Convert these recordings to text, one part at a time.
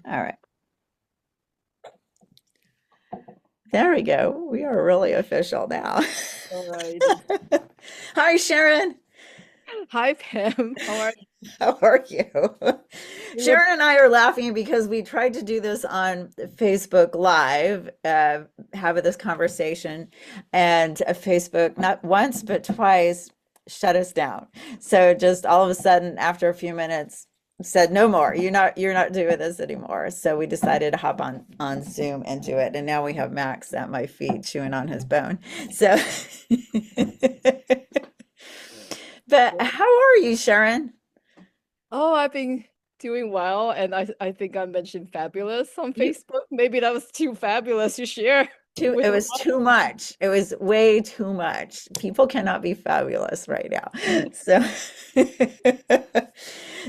All right. There we go. We are really official now. All right. Hi, Sharon. Hi, Pam. How are How are you? you? Sharon and I are laughing because we tried to do this on Facebook Live, have this conversation, and Facebook, not once, but twice, shut us down. So just all of a sudden, after a few minutes, said no more. You're not doing this anymore. So we decided to hop on Zoom and do it. And now we have Max at my feet chewing on his bone. So but Well, how are you, Sharon? oh, I've been doing well, and I think I mentioned fabulous on You Facebook. Maybe that was too fabulous to share too, with it the was too much. It was way too much. People cannot be fabulous right now. So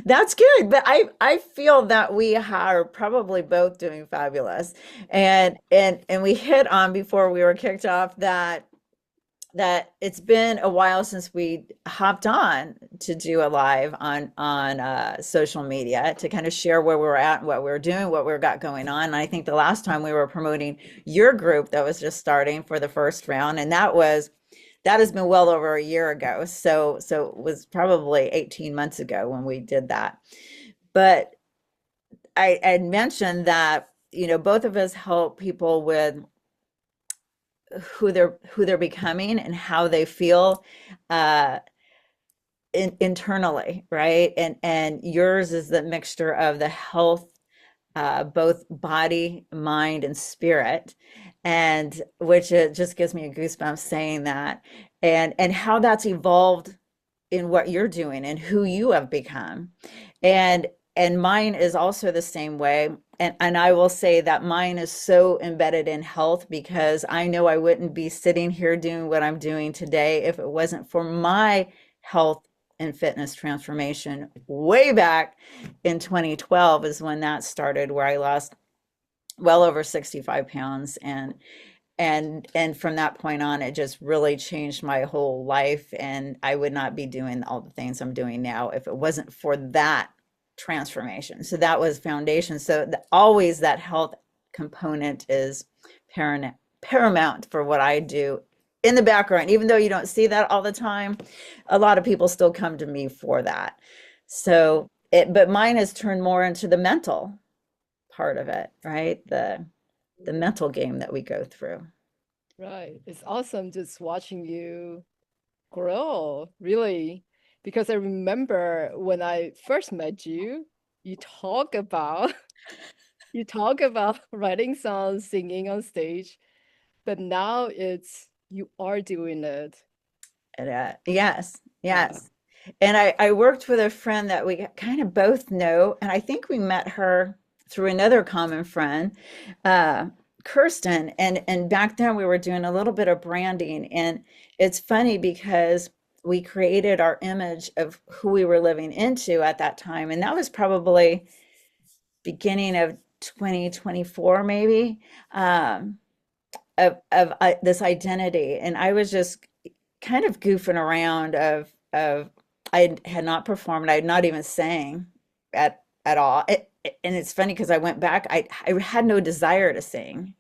that's good. But I feel that we are probably both doing fabulous. And we hit on before we were kicked off that it's been a while since we hopped on to do a live on social media to kind of share where we were at and what we were doing, what we got going on. And I think the last time we were promoting your group that was just starting for the first round, and that has been well over a year ago. So it was probably 18 months ago when we did that. But I had mentioned that, both of us help people with who they're becoming and how they feel uh internally, right? And yours is the mixture of the health, both body, mind, and spirit, and which it just gives me a goosebump saying that, and how that's evolved in what you're doing and who you have become. And mine is also the same way. And I will say that mine is so embedded in health because I know I wouldn't be sitting here doing what I'm doing today if it wasn't for my health and fitness transformation way back in 2012 is when that started, where I lost well over 65 pounds. And from that point on, it just really changed my whole life, and I would not be doing all the things I'm doing now if it wasn't for that transformation. So that was foundation. So always that health component is paramount for what I do in the background. Even though you don't see that all the time, a lot of people still come to me for that. But mine has turned more into the mental part of it, right? The mental game that we go through. right. It's awesome just watching you grow, really, because I remember when I first met you, you talk about you talk about writing songs, singing on stage, but now it's you are doing it. Yes, Yeah. yes. And I worked with a friend that we kind of both know, and I think we met her through another common friend, uh, Kirsten. And back then we were doing a little bit of branding, and it's funny because we created our image of who we were living into at that time, and that was probably beginning of 2024, maybe, of this identity. And I was just kind of goofing around of I had not performed. I had not even sang at all. And it's funny because I went back. I had no desire to sing.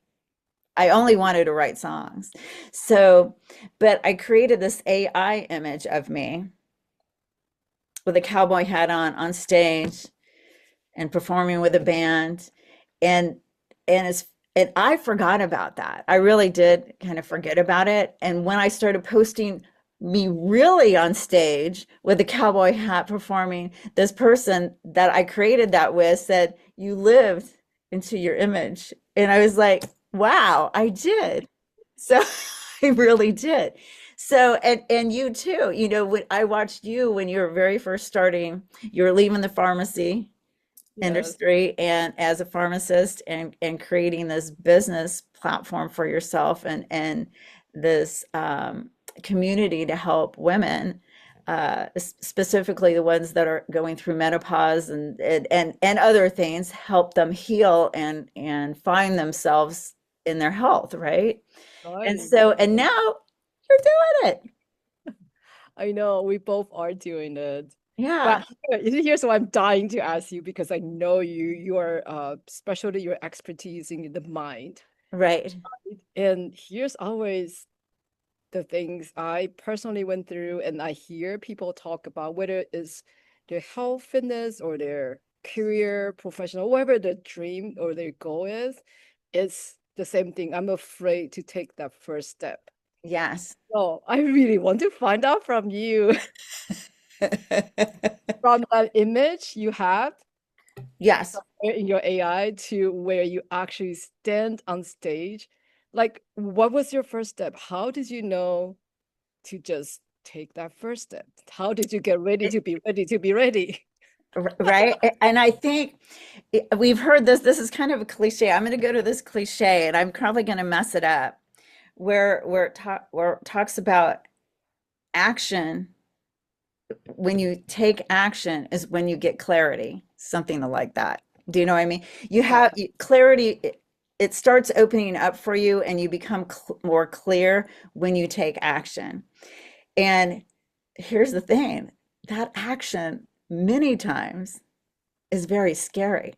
I only wanted to write songs. So, but I created this AI image of me with a cowboy hat on stage and performing with a band, and and I forgot about that. I really did kind of forget about it. And when I started posting me really on stage with a cowboy hat performing, this person that I created that with said, "You lived into your image." And I was like, wow, I did. So I really did. So and you too, when I watched you when you were very first starting, you were leaving the pharmacy Yes. industry and as a pharmacist and creating this business platform for yourself and this community to help women, specifically the ones that are going through menopause and other things, help them heal and find themselves in their health, right? And Right. so and now you're doing it. I know we both are doing it. Yeah. But here's what I'm dying to ask you because I know your especially your expertise in the mind. Right. And here's always the things I personally went through and I hear people talk about whether it's their health, fitness, or their career, professional, whatever their dream or their goal is, it's the same thing. I'm afraid to take that first step. Yes. So I really want to find out from you, from that image you have Yes. in your AI to where you actually stand on stage. Like, what was your first step? How did you know to just take that first step? How did you get ready to be ready to be ready? Right. And I think we've heard this. This is kind of a cliche. I'm going to go to this cliche and I'm probably going to mess it up where it talks about action. When you take action is when you get clarity, something like that. Do you know what I mean? You Oh, have clarity, it starts opening up for you and you become more clear when you take action. And here's the thing, that action many times is very scary.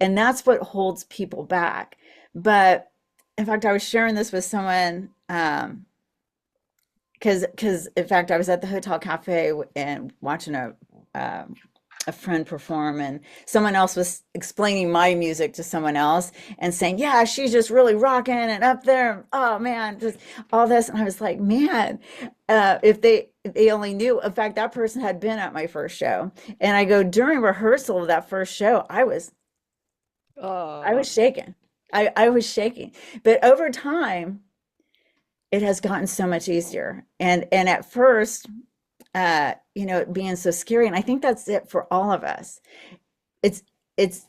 And that's what holds people back. But in fact, I was sharing this with someone because in fact I was at the hotel cafe and watching um, a friend perform, and someone else was explaining my music to someone else and saying, yeah, she's just really rocking and up there, oh man, just all this. And I was like, man, if they only knew. In fact, that person had been at my first show, and I go, during rehearsal of that first show, I uh, was shaking. I was shaking. But over time, it has gotten so much easier. And at first, it being so scary. And I think that's it for all of us. It's it's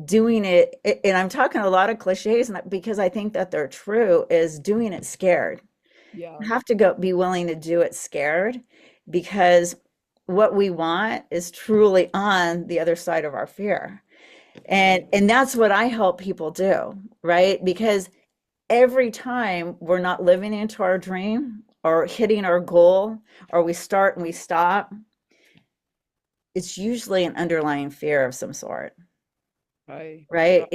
doing it, and I'm talking a lot of cliches, and because I think that they're true, is doing it scared. yeah, You have to go be willing to do it scared, because what we want is truly on the other side of our fear. And right, and that's what I help people do, right? Because every time we're not living into our dream or hitting our goal, or we start and we stop, it's usually an underlying fear of some sort, right, right?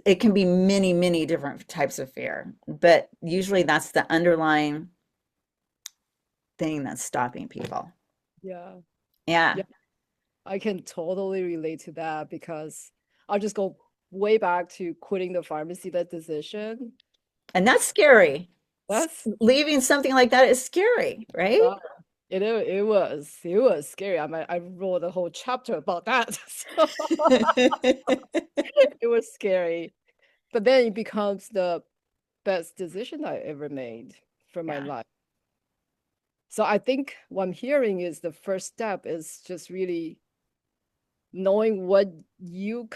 It can be many, many different types of fear, but usually that's the underlying thing that's stopping people. yeah, Yeah. yeah. I can totally relate to that because I'll just go way back to quitting the pharmacy, that decision. And that's scary. That's Leaving something like that is scary, right? uh, it was scary. I wrote a whole chapter about that. So it was scary. But then it becomes the best decision I ever made for my Yeah. life. So I think what I'm hearing is the first step is just really knowing what you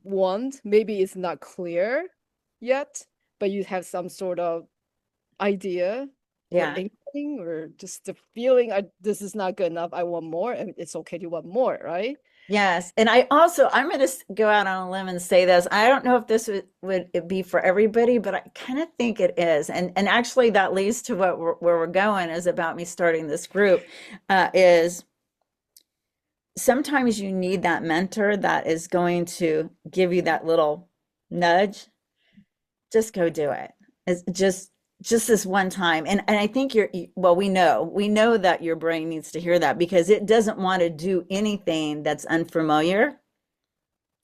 want. Maybe it's not clear yet, but you have some sort of idea or Yeah. inkling or just the feeling this is not good enough. I want more, and it's okay to want more, right? Yes. And I'm going to go out on a limb and say this. I don't know if this would it be for everybody, but I kind of think it is. And actually that leads to where we're going is about me starting this group, is sometimes you need that mentor that is going to give you that little nudge. Just go do it. It's just this one time. And I think well, we know that your brain needs to hear that because it doesn't want to do anything that's unfamiliar,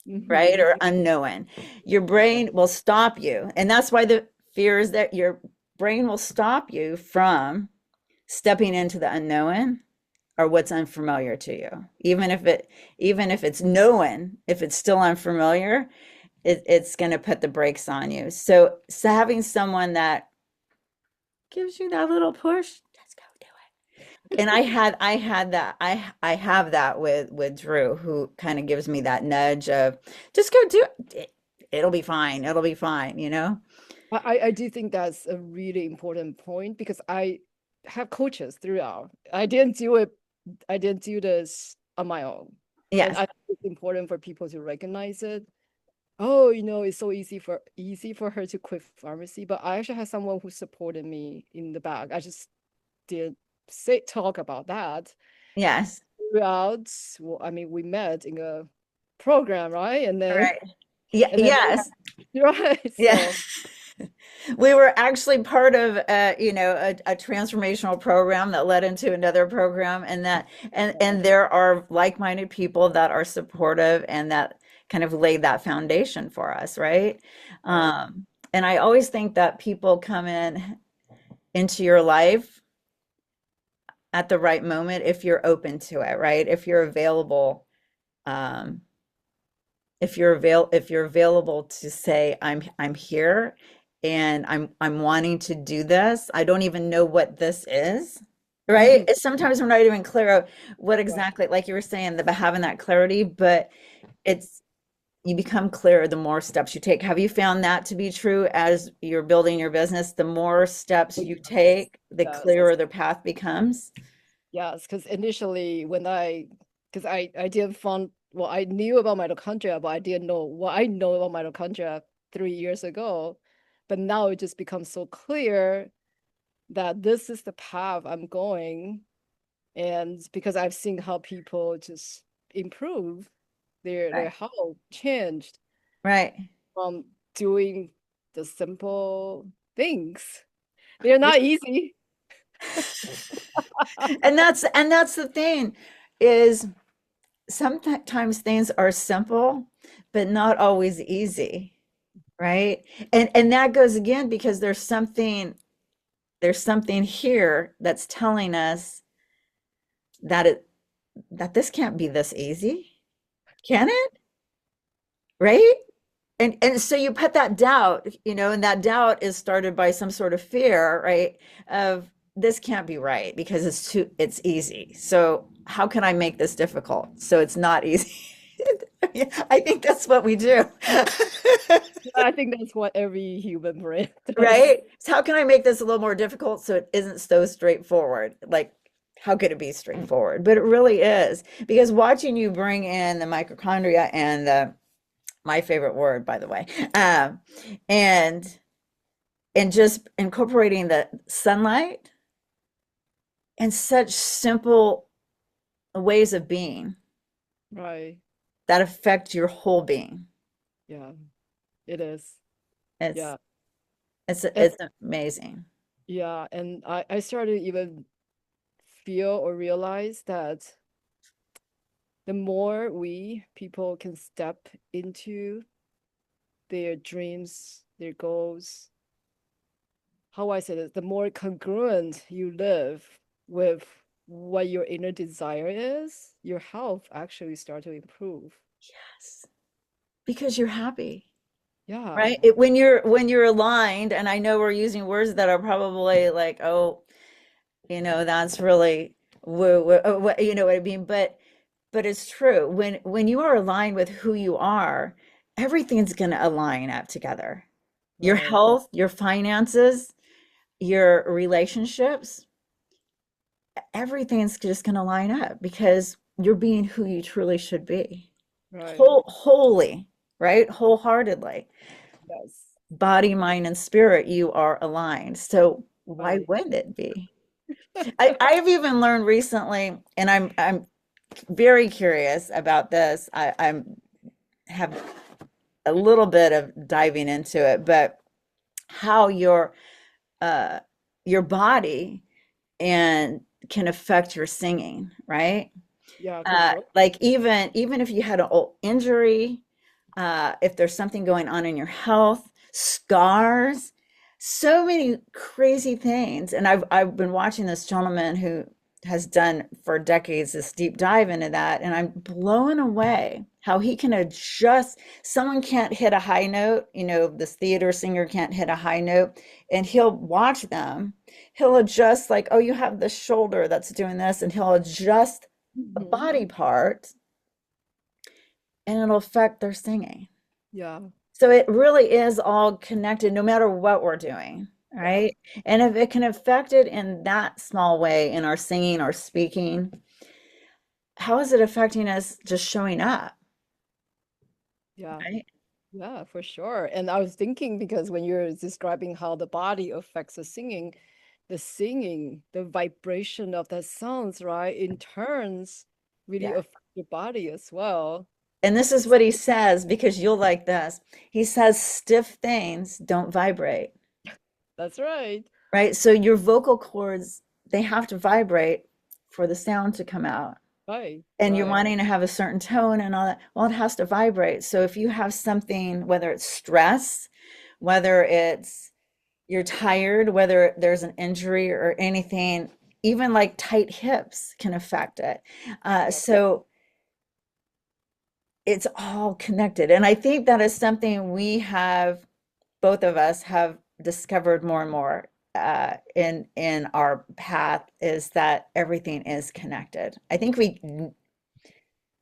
right? Mm-hmm. Or unknown. Your brain will stop you. And that's why the fear is that your brain will stop you from stepping into the unknown or what's unfamiliar to you. Even if it's known, if it's still unfamiliar, it's going to put the brakes on you. So having someone that gives you that little push, let's go do it. And I have that with Drew, who kind of gives me that nudge of just go do it. It'll be fine. It'll be fine. I do think that's a really important point because I have coaches throughout. I didn't do this on my own. And Yes. I think it's important for people to recognize it. Oh, it's so easy for her to quit pharmacy, but I actually had someone who supported me in the back. I just didn't say talk about that. Yes. throughout, well, I mean, we met in a program, right? Right. Yeah, And then yes. right. Yeah. So We were actually part of a transformational program that led into another program, and that and there are like-minded people that are supportive and that kind of laid that foundation for us, right? right. And I always think that people come in into your life at the right moment if you're open to it, right? If you're available, um, if you're available to say I'm here and I'm wanting to do this. I don't even know what this is. Right? Mhm. Sometimes we're not even clear of what Right. exactly, like you were saying, the having that clarity, but it's you become clearer the more steps you take. Have you found that to be true as you're building your business? The more steps you Yes. take, the Yes. clearer the path becomes. Yes. Because initially when because I didn't find, well, I knew about mitochondria, but I didn't know what I know about mitochondria 3 years ago. But now it just becomes so clear that this is the path I'm going. And because I've seen how people just improve their Right. health changed Right. from doing the simple things. They're not easy. And that's the thing is sometimes things are simple, but not always easy, right? And that goes again because there's something here that's telling us that that this can't be this easy, can it? Right? And so you put that doubt, and that doubt is started by some sort of fear, right? Of this can't be right because it's easy. So how can I make this difficult so it's not easy? I think that's what we do. I think that's what every human brain does. Right? So how can I make this a little more difficult so it isn't so straightforward? Like, how could it be straightforward? But it really is because watching you bring in the mitochondria and my favorite word, by the way, and just incorporating the sunlight and such simple ways of being Right. that affect your whole being. Yeah, it is. It's Yeah. it's And it's amazing. yeah, and I started even feel or realize that the more we people can step into their dreams, their goals, how I say this, the more congruent you live with what your inner desire is, your health actually start to improve. Yes, because you're happy. Yeah. Right? When you're aligned, and I know we're using words that are probably like, oh, that's really what you know what I mean, but it's true. When you are aligned with who you are, everything's going to align up together. Your Right. health, your finances, your relationships, everything's just going to line up because you're being who you truly should be. Right. Wholly, right? Wholeheartedly. Yes. Body, mind, and spirit, you are aligned. So why Right. wouldn't it be? I've even learned recently, and I'm very curious about this. I'm have a little bit of diving into it, but how uh your body and can affect your singing, right? Yeah, for sure. Like even if you had an old injury, if there's something going on in your health, scars, so many crazy things. And I've been watching this gentleman who has done for decades this deep dive into that, and I'm blown away how he can adjust. Someone can't hit a high note, this theater singer can't hit a high note, and he'll watch them. He'll adjust like, oh, you have the shoulder that's doing this, and he'll adjust a Mhm. body part and it'll affect their singing. Yeah. So it really is all connected no matter what we're doing, Yeah. right? And if it can affect it in that small way in our singing or speaking, how is it affecting us just showing up, Yeah. right? Yeah, for sure. And I was thinking because when you're describing how the body affects the singing, the vibration of the sounds, right, in turns really Yeah. affect your body as well. And this is what he says because you'll like this. He says stiff things don't vibrate, That's right. right? So your vocal cords, they have to vibrate for the sound to come out. Right, And you're right. wanting to have a certain tone and all that. Well, it has to vibrate. So if you have something, whether it's stress, whether it's you're tired, whether there's an injury or anything, even like tight hips can affect it. Right. So it's all connected. And I think that is something we have, both of us have discovered more and more in our path is that everything is connected. I think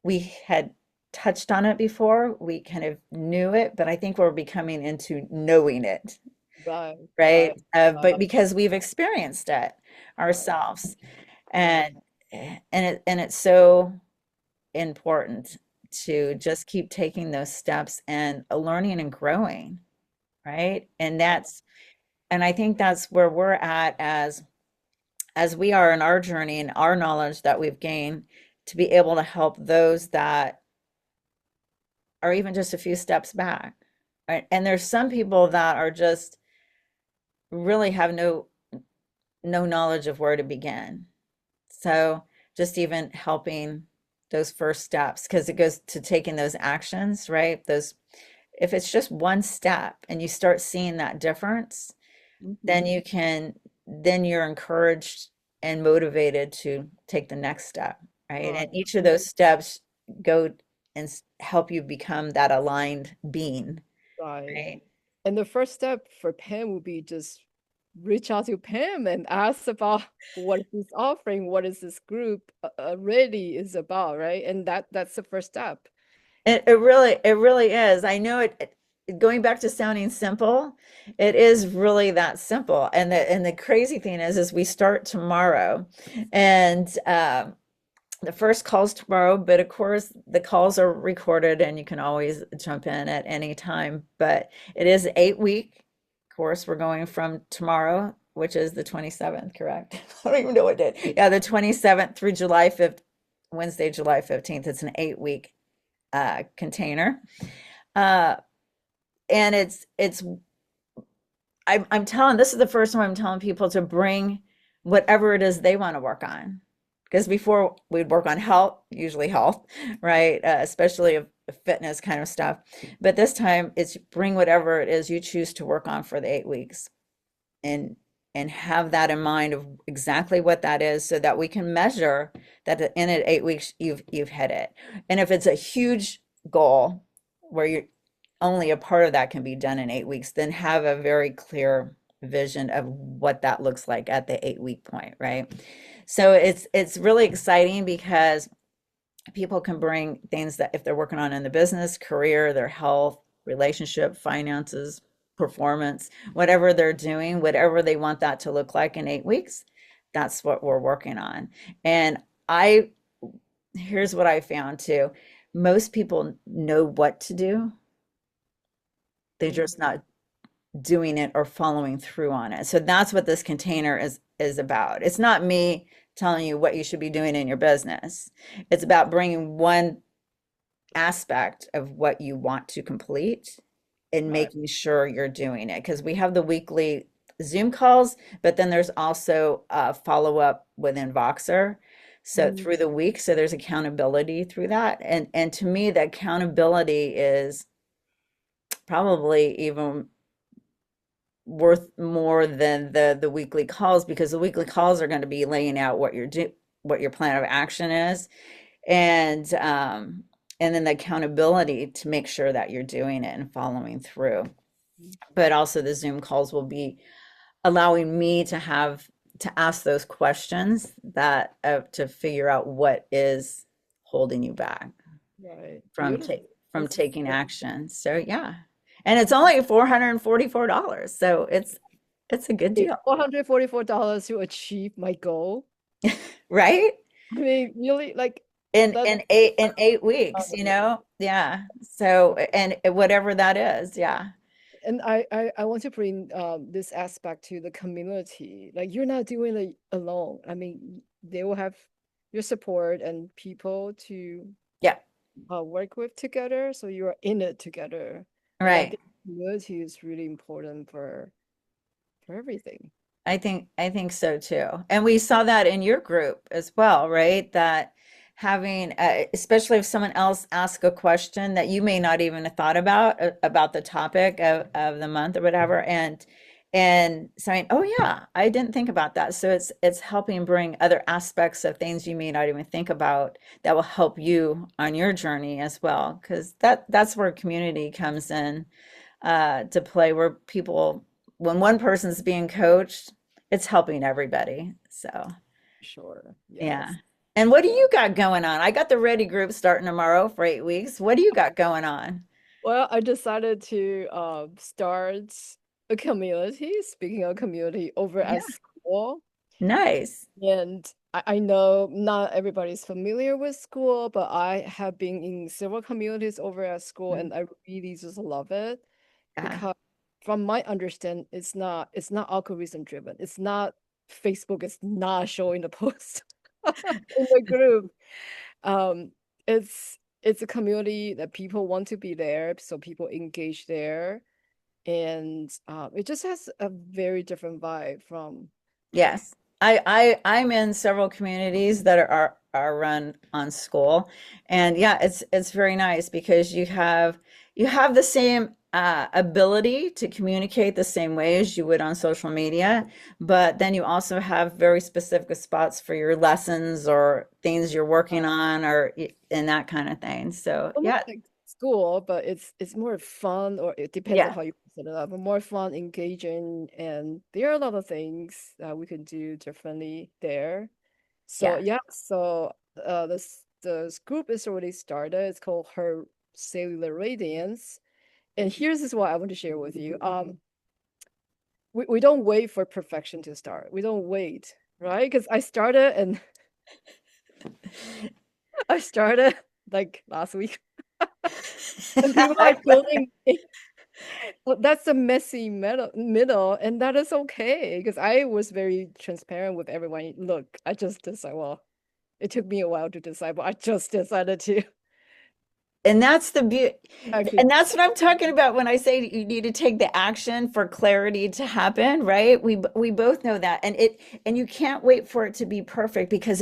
we had touched on it before. We kind of knew it, but I think we're becoming into knowing it, Right, right. right? But because we've experienced it ourselves, Right. and it's so important to just keep taking those steps and learning and growing, right? And I think that's where we're at as we are in our journey and our knowledge that we've gained to be able to help those that are even just a few steps back. Right? And there's some people that are just really have no knowledge of where to begin. So just even helping those first steps because it goes to taking those actions, right? Those if it's just one step and you start seeing that difference, then Mhm. you can then you're encouraged and motivated to take the next step, right? Right. And each of And those steps go and help you become that aligned being, right. right? And the first step for Pam would be just reach out to Pam and ask about what is this offering, what is this group really is about, right? And that's the first step. It really is. I know going back to sounding simple, it is really that simple. And the crazy thing is we start tomorrow, and the first call's tomorrow, but of course the calls are recorded and you can always jump in at any time. But it is 8 week course. We're going from tomorrow, which is the 27th, correct? I don't even know what day. Yeah, the 27th through July 5th, Wednesday, July 15th. It's an 8 week container. Uh, and I'm telling, this is the first time I'm telling people to bring whatever it is they want to work on. Because before we'd work on health, usually health, right? Especially of fitness kind of stuff. But this time it's bring whatever it is you choose to work on for the 8 weeks and have that in mind of exactly what that is so that we can measure that in it 8 weeks you've hit it. And if it's a huge goal where you're only a part of that can be done in 8 weeks, then have a very clear vision of what that looks like at the 8 week point, right? So it's really exciting because people can bring things that if they're working on in the business, career, their health, relationship, finances, performance, whatever they're doing, whatever they want that to look like in 8 weeks, that's what we're working on. And I here's what I found too. Most people know what to do. They're Mhm. just not doing it or following through on it. So that's what this container is about. It's not me telling you what you should be doing in your business. It's about bringing one aspect of what you want to complete and Right. making sure you're doing it because we have the weekly Zoom calls, but then there's also a follow up within Voxer. So Mhm. through the week, so there's accountability through that. And to me, the accountability is probably even worth more than the weekly calls because the weekly calls are going to be laying out what your plan of action is and and then the accountability to make sure that you're doing it and following through. But also the Zoom calls will be allowing me to have to ask those questions that to figure out what is holding you back Right. from Beautiful. from This is taking action. So yeah. And it's only $444. So it's a good deal, $444 to achieve my goal. right? I mean, really, like In that. in 8 weeks, you know? Yeah. So and whatever that is, yeah. And I want to bring this aspect to the community. Like you're not doing it alone. I mean, they will have your support and people to Yeah, work with together. So you are in it together. And I right. think community is really important for everything. I think so too. And we saw that in your group as well, right? That having, especially if someone else asks a question that you may not even have thought about the topic of the month or whatever, and saying, "Oh yeah, I didn't think about that." So it's helping bring other aspects of things you may not even think about that will help you on your journey as well, because that's where community comes in to play, where people, when one person's being coached, it's helping everybody. So, Sure. yeah. Yes. And what do Yeah. you got going on? I got the Ready group starting tomorrow for 8 weeks. What do you got going on? Well, I decided to start a community, speaking of community, over Yeah, at school. nice. And I know not everybody's familiar with school, but I have been in several communities over at school Mm, and I really just love it yeah, because from my understanding, it's not algorithm driven. It's not Facebook is not showing the post in the group. Um, it's a community that people want to be there, so people engage there, and it just has a very different vibe from yes. I'm in several communities that are run on school. And yeah, it's very nice because you have the same ability to communicate the same way as you would on social media, but then you also have very specific spots for your lessons or things you're working on or and that kind of thing. So almost yeah, like school, but it's more fun, or it depends on yeah, how you set it up, but more fun, engaging, and there are a lot of things that we can do differently there. So yeah. yeah, so this group is already started. It's called Her Cellular Radiance. And here's is what I want to share with you. We don't wait for perfection to start. We don't wait, right? Because I started and I started like last week, and people are killing me. Well, that's a messy middle, and that is okay because I was very transparent with everyone. Look, I just decided. Well, it took me a while to decide, but I just decided to And that's the beauty. actually. And that's what I'm talking about when I say you need to take the action for clarity to happen, right? We both know that. And you can't wait for it to be perfect because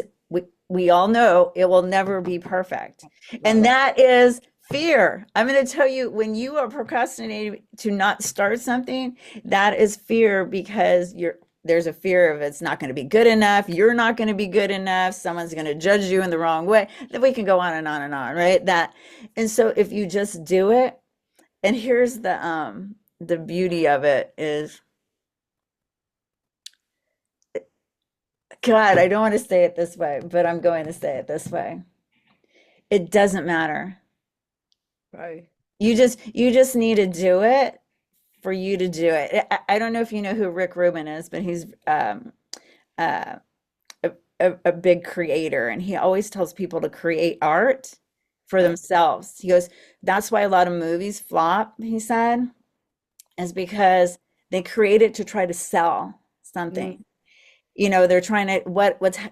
we all know it will never be perfect. And Right, that is fear. I'm going to tell you, when you are procrastinating to not start something, that is fear, because there's a fear of it's not going to be good enough. You're not going to be good enough. Someone's going to judge you in the wrong way. Then we can go on and on and on, right? And so if you just do it, and here's the beauty of it is, God, I don't want to say it this way, but I'm going to say it this way. It doesn't matter. right. You just need to do it for you to do it. I don't know if you know who Rick Rubin is, but he's uh, a big creator, and he always tells people to create art for Right. themselves. He goes, that's why a lot of movies flop, he said, is because they create it to try to sell Mm, something. They're trying to,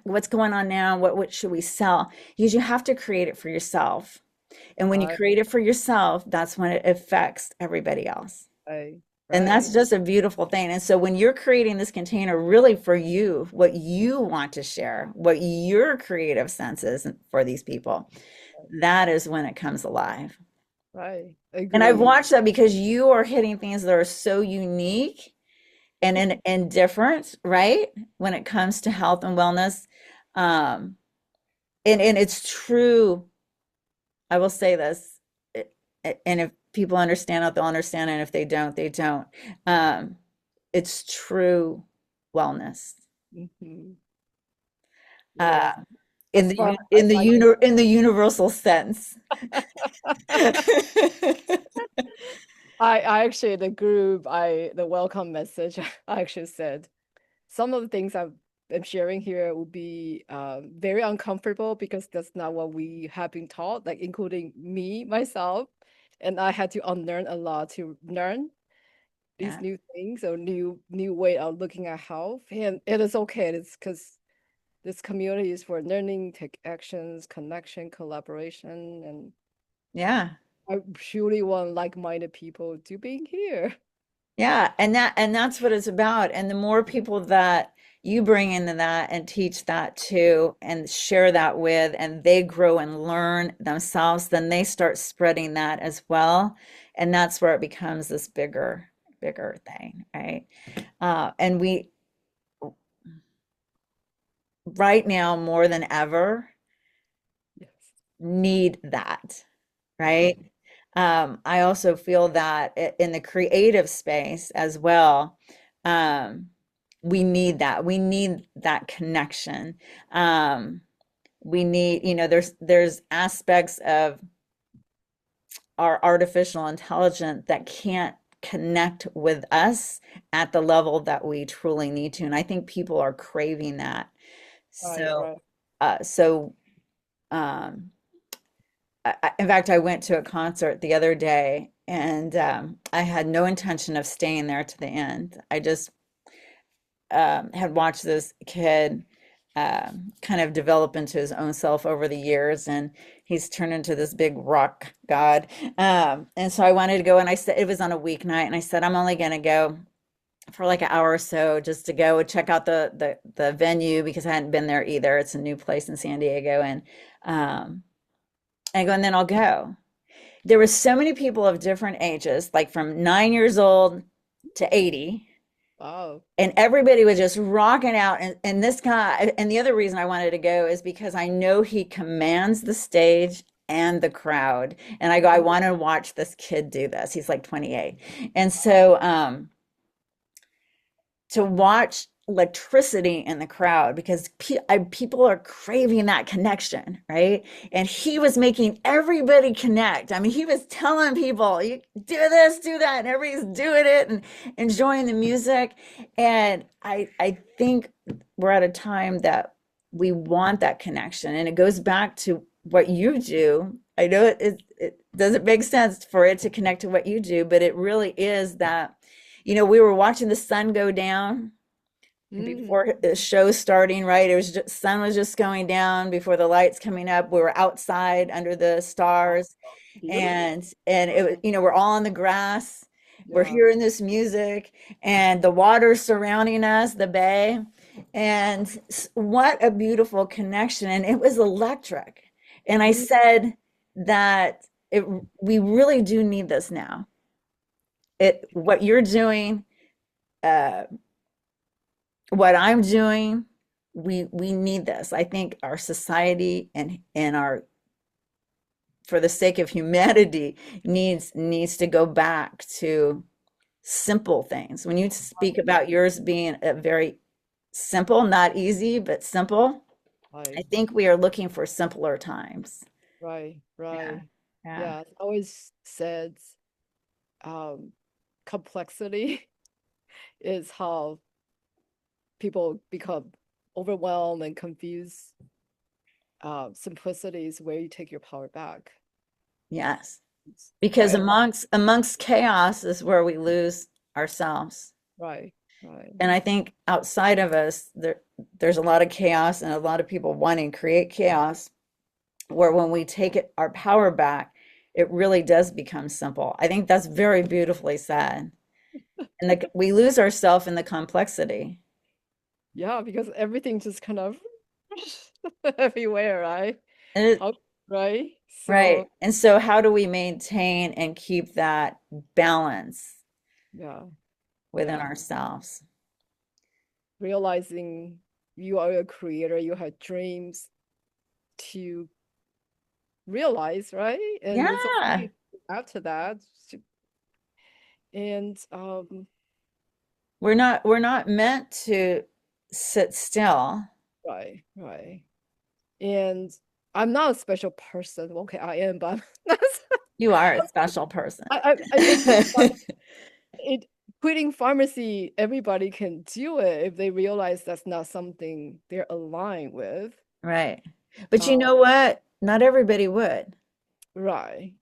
what's going on now? What should we sell? Because you have to create it for yourself. And when you right, create it for yourself, that's when it affects everybody else. right, And that's right, just a beautiful thing. And so when you're creating this container really for you, what you want to share, what your creative sense is for these people, that is when it comes alive. right. And I've Agree. watched that because you are hitting things that are so unique and different, right? When it comes to health and wellness. Um, and it's true. I will say this, and if people understand it, they'll understand, and if they don't, they don't. Um, it's true wellness. Mhm. Uh, Yes. in As far the as in the I can. in the universal sense. I actually the group the welcome message I actually said some of the things I'm sharing here will be very uncomfortable because that's not what we have been taught, like including me myself, and I had to unlearn a lot to learn these Yeah. new things or new way of looking at health, and it is okay. It's because this community is for learning, take actions, connection, collaboration, and Yeah. I truly want like-minded people to be here. Yeah, and that's what it's about. And the more people that you bring into that and teach that to and share that with, and they grow and learn themselves, then they start spreading that as well. And that's where it becomes this bigger thing, right? And we right now more than ever Yes. need that, Right. right? I also feel that in the creative space as well, um, we need that. We need that connection. We need, there's aspects of our artificial intelligence that can't connect with us at the level that we truly need to. And I think people are craving that. Right, So, right. uh, so, um, in fact, I went to a concert the other day and I had no intention of staying there to the end. I just had watched this kid kind of develop into his own self over the years, and he's turned into this big rock god. And so I wanted to go, and I said it was on a weeknight, and I said I'm only going to go for like an hour or so just to go check out the venue because I hadn't been there either. It's a new place in San Diego, and I go, and then I'll go. There were so many people of different ages, like from 9 years old to 80, Wow. and everybody was just rocking out. And this guy, and the other reason I wanted to go is because I know he commands the stage and the crowd. And I go, I want to watch this kid do this. He's like 28. And so, to watch electricity in the crowd because people are craving that connection, right? And he was making everybody connect. I mean, he was telling people, you do this, do that, and everybody's doing it and enjoying the music. And I think we're at a time that we want that connection. And it goes back to what you do. I know it doesn't make sense for it to connect to what you do, but it really is that we were watching the sun go down Mm. before the show starting, right? It was just sun was just going down before the lights coming up. We were outside under the Wow. stars, Beautiful. and it was, we're all on the grass. We're Yeah. hearing this music, and the water surrounding us, the bay, and what a beautiful connection. And it was electric. And I Mm. said that we really do need this now. What you're doing, uh, what I'm doing, we need this. I think our society and our for the sake of humanity needs to go back to simple things. When you speak about yours being a very simple, not easy, but simple, I Right, think we are looking for simpler times. right, Yeah. right. Yeah. Yeah, I always said um, complexity is how people become overwhelmed and confused. Simplicity is where you take your power back. Yes. Because Right, amongst chaos is where we lose ourselves. right, right, And I think outside of us, there's a lot of chaos and a lot of people wanting to create chaos, where when we take our power back, it really does become simple. I think that's very beautifully said. And we lose ourselves in the complexity. yeah, because everything just kind of everywhere, right? And it, How, right? right. So, And so how do we maintain and keep that balance yeah, within yeah, ourselves? realizing you are a creator, you have dreams to realize, right? And it's Yeah. okay after that. And We're not meant to sit still. right, right. And I'm not a special person. Okay, I am, but that's You are a special person. it's just like it quitting pharmacy, everybody can do it if they realize that's not something they're aligned with. Right. But you Uh, know what? Not everybody would. right.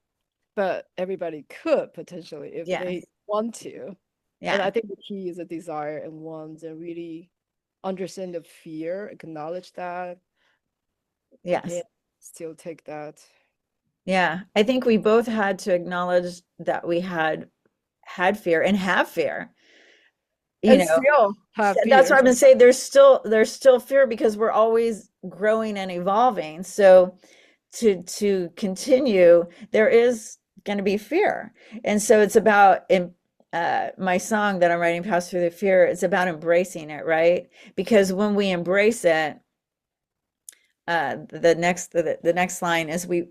But everybody could potentially if Yes. they want to. And Yeah. I think the key is a desire and want and really. understand the fear, acknowledge that, and Yes. still take that. Yeah. I think we both had to acknowledge that we had fear and have fear. You And know, still have that's what fear. I'm gonna say. There's still fear because we're always growing and evolving. So to continue, there is going to be fear. And so it's about in my song that I'm writing, Pass Through the Fear, it's about embracing it, right? Because when we embrace it, the next line is we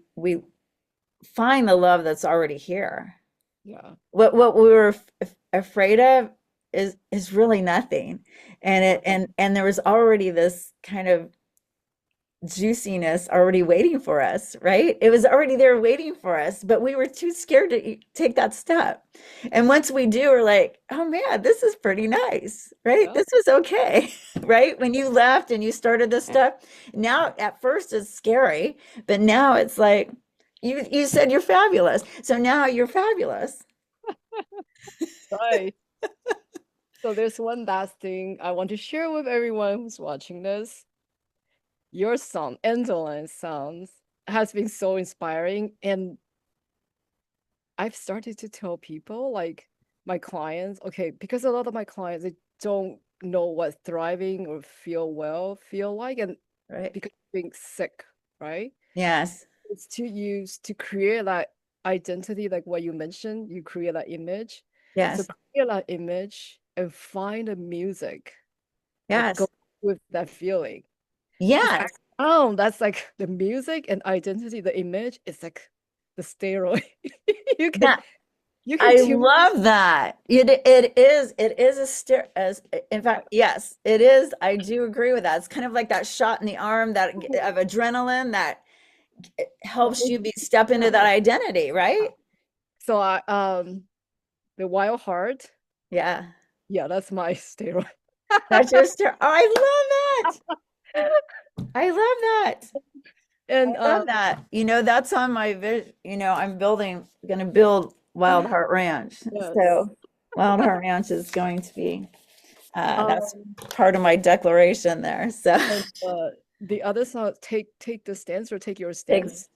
find the love that's already here. Yeah. What we were afraid of is really nothing. And Yeah. there was already this kind of juiciness already waiting for us, right? It was already there waiting for us, but we were too scared to take that step. And once we do, we're like, oh man, this is pretty nice, right? Yeah. This was okay, right? When you left and you started this stuff, now at first it's scary, but now it's like, you said you're fabulous. So now you're fabulous. Right. So there's one last thing I want to share with everyone who's watching this. Your song, Angeline Sounds, has been so inspiring. And I've started to tell people, like my clients, okay, because a lot of my clients, they don't know what thriving or feel well feel like. And Right. because being sick, right? Yes. It's to use to create that identity, like what you mentioned, you create that image. So Yes. create that image and find a music that goes Yes. with that feeling. Because I Yes. found that's like the music and identity, the image is like the steroid. You can That you can I tune. love that. It is a stare as in fact, yes, it is. I do agree with that. It's kind of like that shot in the arm that of adrenaline that helps you step into that identity, right? So I the wild heart, Yeah. yeah, that's my steroid. That's your stare. Oh, I love that. I love that. And I love that. That's on my vision. I'm going to build Wild Heart Ranch. yes. So Wild Heart Ranch is going to be, that's Um part of my declaration there. So and the other song, take the stance or take your take, stance.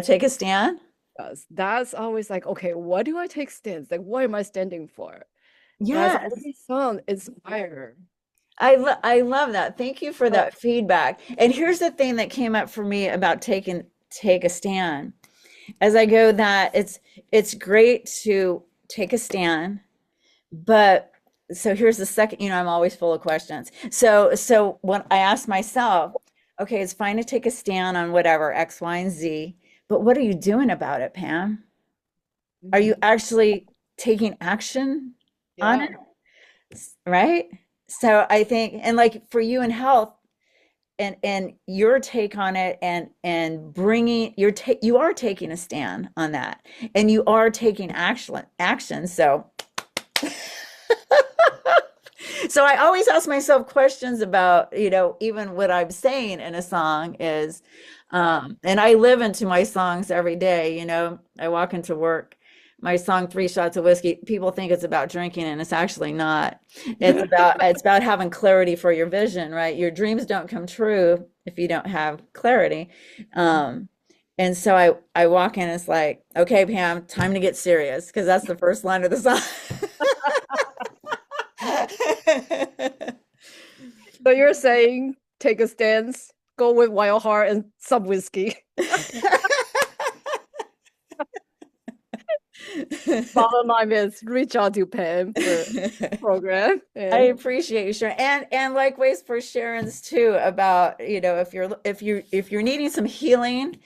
take a stand. Yes. That's always like, okay, what do I take stance? Like what am I standing for? That's Yes. always song inspire. I love that. Thank you for Oh, that feedback. And here's the thing that came up for me about take a stand. As I go that it's great to take a stand, but so here's the second, I'm always full of questions. So when I ask myself, okay, it's fine to take a stand on whatever X, Y, and Z, but what are you doing about it, Pam? Are you mhm. actually taking action on it? Yeah. Right? So I think, and like for you in health, and your take on it, and bringing you are taking a stand on that, and you are taking action. So I always ask myself questions about, even what I'm saying in a song is, and I live into my songs every day. I walk into work, my song, Three Shots of Whiskey, people think it's about drinking, and it's actually not. It's about having clarity for your vision, right? Your dreams don't come true if you don't have clarity. Um, and so I walk in, it's like, okay, Pam, time to get serious, because that's the first line of the song. So you're saying take a stance, go with wild heart and some whiskey. Bottom line is reach out to Pam for program I and appreciate you, Sharon, and likewise for Sharon's too, about, if you're needing some healing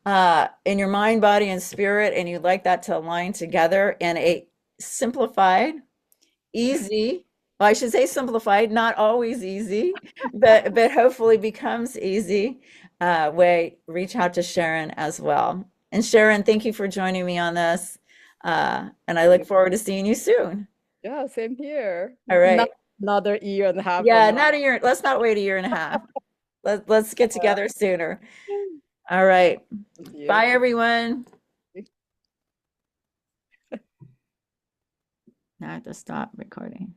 in your mind, body, and spirit, and you'd like that to align together in a simplified, easy, well, I should say simplified, not always easy, but hopefully becomes easy way, reach out to Sharon as well. And Sharon, thank you for joining me on this. And I look forward to seeing you soon. yeah, same here. All Not right. another year and a half from Yeah, now. not a year. Let's not wait a year and a half. Let's get together sooner. All right. Thank you. Bye, everyone. Now I have to stop recording.